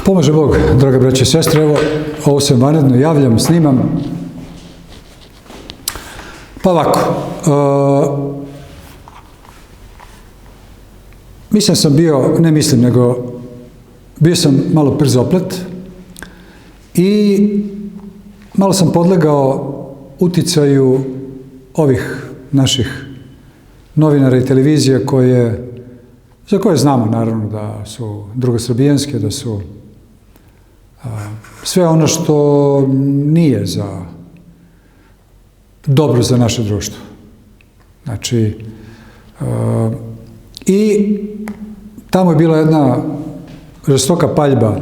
Pomaže Bog, draga braće i sestre, evo, ovo se vanredno javljam, snimam. Pa ovako, bio sam malo przoplet i malo sam podlegao uticaju ovih naših novinara i televizija za koje znamo naravno da su drugosrbijanske, da su sve ono što nije dobro za naše društvo. Znači, i tamo je bila jedna žestoka paljba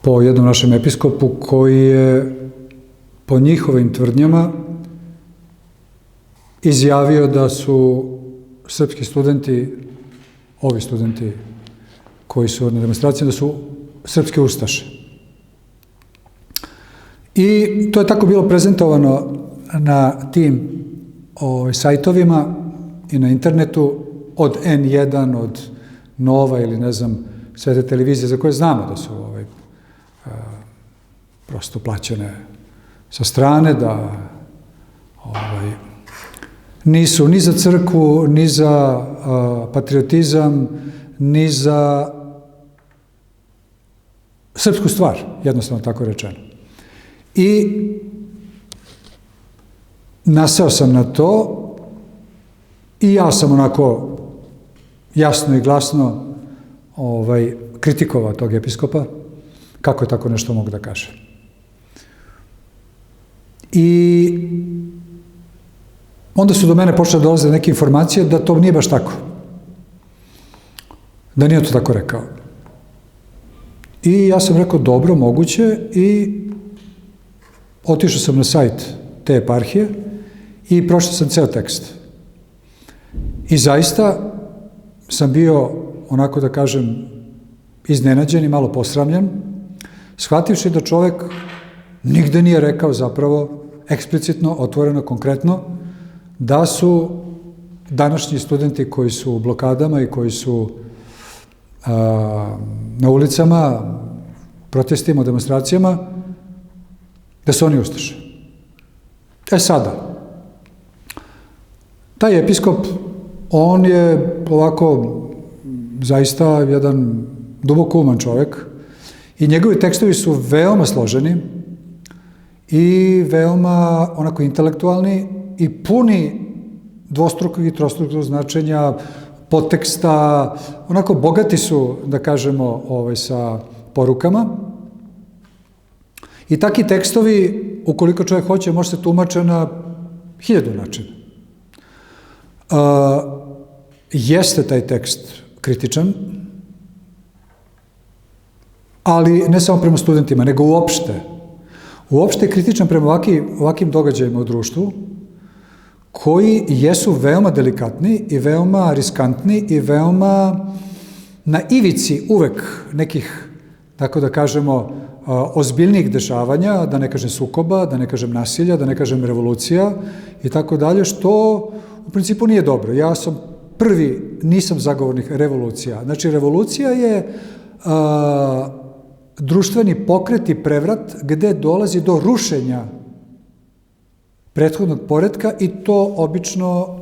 po jednom našem episkopu koji je po njihovim tvrdnjama izjavio da su srpski studenti, ovi studenti koji su na demonstraciji, da su srpske ustaše. I to je tako bilo prezentovano na tim sajtovima i na internetu od N1, od Nova ili ne znam, sve te televizije za koje znamo da su prosto plaćene sa strane, da nisu ni za crkvu, ni za patriotizam, ni za srpsku stvar, jednostavno tako rečeno. I naseo sam na to i ja sam onako jasno i glasno kritikovao tog episkopa, kako je tako nešto mogu da kaže. I onda su do mene počele dolaze neke informacije da to nije baš tako. Da nije to tako rekao. I ja sam rekao, dobro, moguće, i otišao sam na sajt te eparhije i pročitao sam ceo tekst. I zaista sam bio, onako da kažem, iznenađen i malo posramljen, shvativši da čovek nigde nije rekao zapravo eksplicitno, otvoreno, konkretno, da su današnji studenti koji su u blokadama i koji su na ulicama, protestima, demonstracijama, da su oni ustaše. Sada, taj episkop, on je ovako zaista jedan duboko uman čovek i njegovi tekstovi su veoma složeni i veoma onako intelektualni i puni dvostrukog i trostrukog značenja, podteksta, onako bogati su, da kažemo, sa porukama. I takvi tekstovi, ukoliko čovjek hoće, može se tumače na 1000 načina. Jeste taj tekst kritičan, ali ne samo prema studentima, nego uopšte. Uopšte je kritičan prema ovakvim događajima u društvu, koji jesu veoma delikatni i veoma riskantni i veoma na ivici uvek nekih, tako da kažemo, ozbiljnijih dešavanja, da ne kažem sukoba, da ne kažem nasilja, da ne kažem revolucija i tako dalje, što u principu nije dobro. Ja sam nisam zagovornik revolucija. Znači, revolucija je društveni pokret i prevrat gde dolazi do rušenja prethodnog poretka i to obično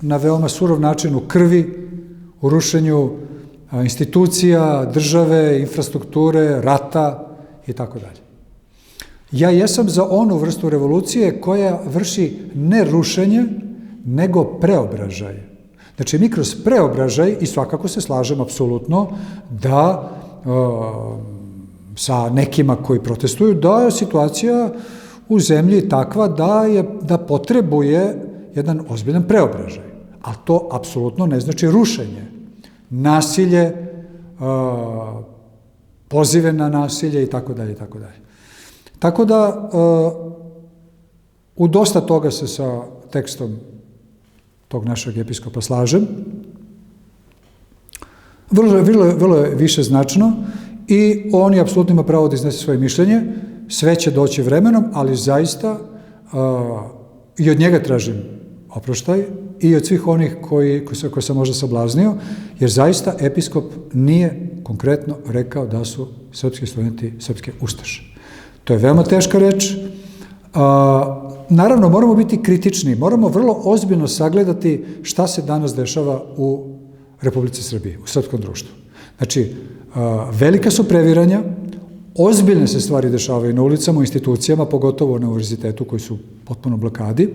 na veoma surov način, u krvi, u rušenju institucija, države, infrastrukture, rata i tako dalje. Ja jesam za onu vrstu revolucije koja vrši ne rušenje, nego preobražaj. Znači, mi kroz preobražaj, i svakako se slažem apsolutno, da sa nekima koji protestuju, da je situacija u zemlji takva da potrebuje jedan ozbiljan preobražaj. A to apsolutno ne znači rušenje. Nasilje, pozive na nasilje i tako dalje i tako dalje. Tako da, u dosta toga se sa tekstom tog našeg episkopa slažem. Vrlo je više značno i on je apsolutno ima pravo da iznese svoje mišljenje. Sve će doći vremenom, ali zaista i od njega tražim oproštaj i od svih onih koji sam možda sablaznio, jer zaista episkop nije konkretno rekao da su srpski studenti srpske ustaše. To je veoma teška reč. Naravno, moramo biti kritični, moramo vrlo ozbiljno sagledati šta se danas dešava u Republici Srbiji, u srpskom društvu. Znači, velika su previranja, ozbiljne se stvari dešavaju na ulicama, u institucijama, pogotovo na univerzitetu koji su potpuno blokadi.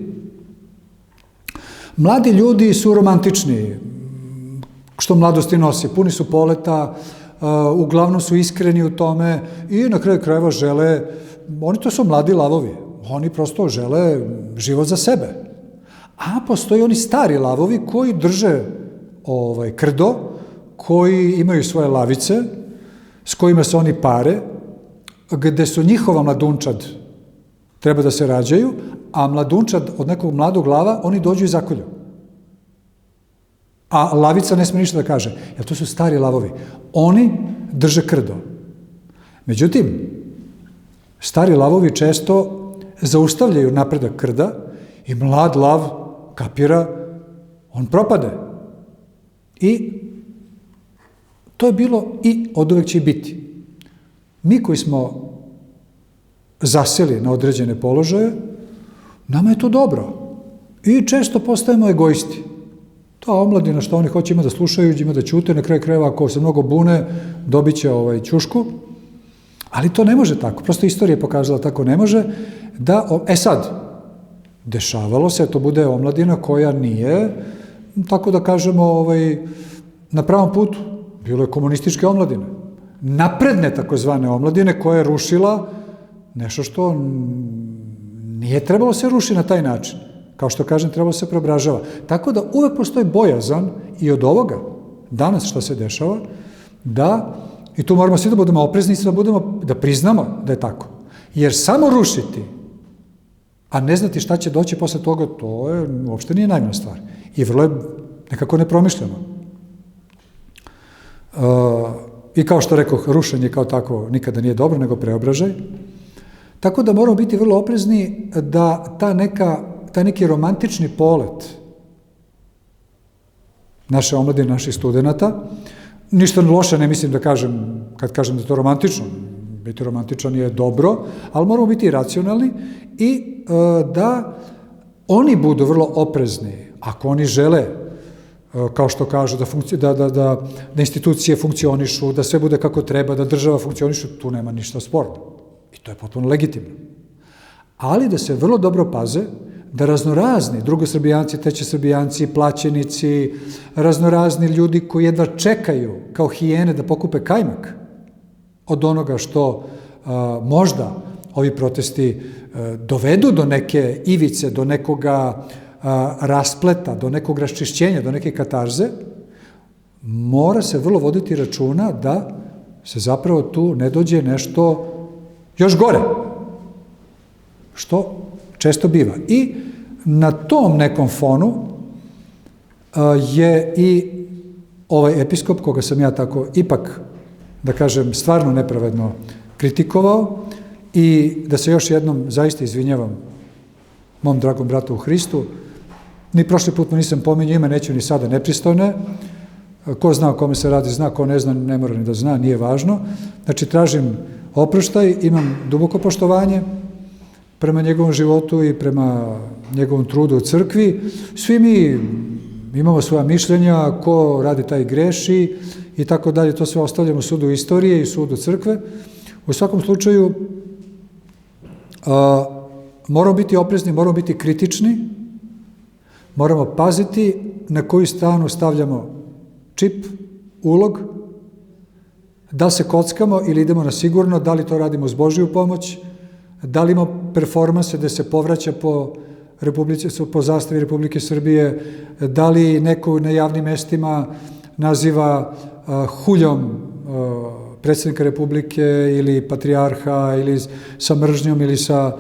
Mladi ljudi su romantični, što mladosti nosi, puni su poleta, uglavnom su iskreni u tome i na kraju krajeva žele, oni to su mladi lavovi, oni prosto žele život za sebe. A postoji oni stari lavovi koji drže krdo, koji imaju svoje lavice, s kojima se oni pare, gde su njihova mladunčad treba da se rađaju, a mladunčad od nekog mladog lava oni dođu i zakolju. A lavica ne sme ništa da kaže, jer to su stari lavovi. Oni drže krdo. Međutim, stari lavovi često zaustavljaju napredak krda i mlad lav kapira, on propade. I to je bilo i oduvek će biti. Mi koji smo zaseli na određene položaje, nama je to dobro. I često postajemo egoisti. Ta omladina što oni hoće ima da slušaju, ima da ćute, na kraju krajeva ako se mnogo bune, dobit će ćušku. Ali to ne može tako. Prosto istorija je pokazala tako ne može. Sad, dešavalo se, to bude omladina koja nije, tako da kažemo, na pravom putu. Bilo je komunističke omladine. Napredne takozvane omladine koja je rušila nešto što nije trebalo se ruši na taj način. Kao što kažem, trebalo se preobražava. Tako da uvek postoji bojazan i od ovoga, danas što se dešava, da, i tu moramo svi da budemo oprezni, da priznamo da je tako. Jer samo rušiti, a ne znati šta će doći posle toga, to uopšte nije najmanja stvar. I vrlo je nekako nepromišljeno. I kao što rekoh, rušenje kao tako nikada nije dobro, nego preobražaj. Tako da moramo biti vrlo oprezni da taj neki romantični polet naše omladine, naših studenta, ništa loše ne mislim da kažem, kad kažem da je to romantično, biti romantičan je dobro, ali moramo biti racionalni i da oni budu vrlo oprezni, ako oni žele, kao što kažu, da institucije funkcionišu, da sve bude kako treba, da država funkcionišu, tu nema ništa sporno. I to je potpuno legitimno. Ali da se vrlo dobro paze, da raznorazni drugosrbijanci, trećesrbijanci, plaćenici, raznorazni ljudi koji jedva čekaju kao hijene da pokupe kajmak od onoga što možda ovi protesti dovedu do neke ivice, do nekoga raspleta, do nekog raščišćenja, do neke katarze, mora se vrlo voditi računa da se zapravo tu ne dođe nešto još gore, što često biva. I na tom nekom fonu je i ovaj episkop, koga sam ja tako ipak, da kažem, stvarno nepravedno kritikovao i da se još jednom zaista izvinjavam mom dragom bratu u Hristu. Ni prošli put mu nisam pominjao ime, neću ni sada nepristojne. Ko zna o kome se radi, zna, ko ne zna, ne mora ni da zna, nije važno. Znači, tražim oproštaj, imam duboko poštovanje prema njegovom životu i prema njegovom trudu u crkvi. Svi mi imamo svoja mišljenja, ko radi taj greši i tako dalje, to sve ostavljamo sudu istorije i sudu crkve. U svakom slučaju, moramo biti oprezni, moramo biti kritični, moramo paziti na koju stranu stavljamo čip, ulog, da se kockamo ili idemo na sigurno, da li to radimo uz Božiju pomoć, da li imamo performanse da se povraća po zastavi Republike Srbije, da li neko na javnim mestima naziva huljom predsjednika Republike ili patrijarha ili sa mržnjom ili sa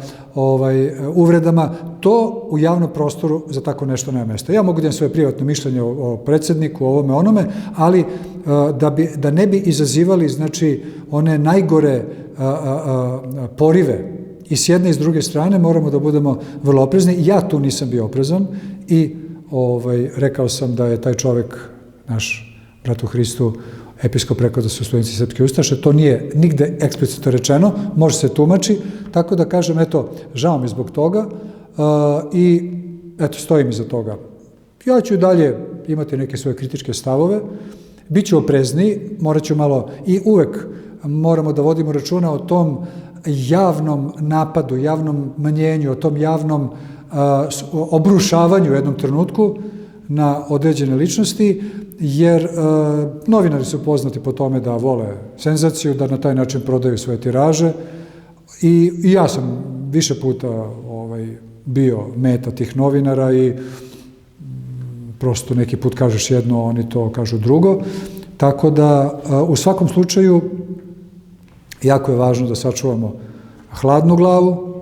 uvredama, to u javnom prostoru za tako nešto nema mesta. Ja mogu da imam svoje privatno mišljenje o predsjedniku, o ovome, onome, ali da ne bi izazivali, znači, one najgore porive i s jedne i s druge strane, moramo da budemo vrlo oprezni. Ja tu nisam bio oprezan i rekao sam da je taj čovek, naš brat u Hristu, episkop rekao da su studenti srpske ustaše, to nije nigde eksplicitno rečeno, može se tumači, tako da kažem, eto, žao mi zbog toga i eto, stojim iza toga. Ja ću dalje imati neke svoje kritičke stavove, bit ću oprezniji, morat ću malo i uvek moramo da vodimo računa o tom javnom napadu, javnom manjenju, o tom javnom obrušavanju u jednom trenutku na određene ličnosti, jer novinari su poznati po tome da vole senzaciju, da na taj način prodaju svoje tiraže i ja sam više puta bio meta tih novinara i prosto neki put kažeš jedno, oni to kažu drugo, tako da u svakom slučaju jako je važno da sačuvamo hladnu glavu,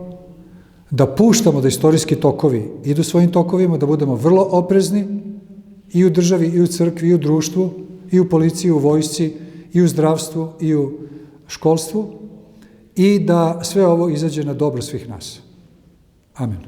da puštamo da istorijski tokovi idu svojim tokovima, da budemo vrlo oprezni i u državi, i u crkvi, i u društvu, i u policiji, i u vojsci, i u zdravstvu, i u školstvu i da sve ovo izađe na dobro svih nas. Amen.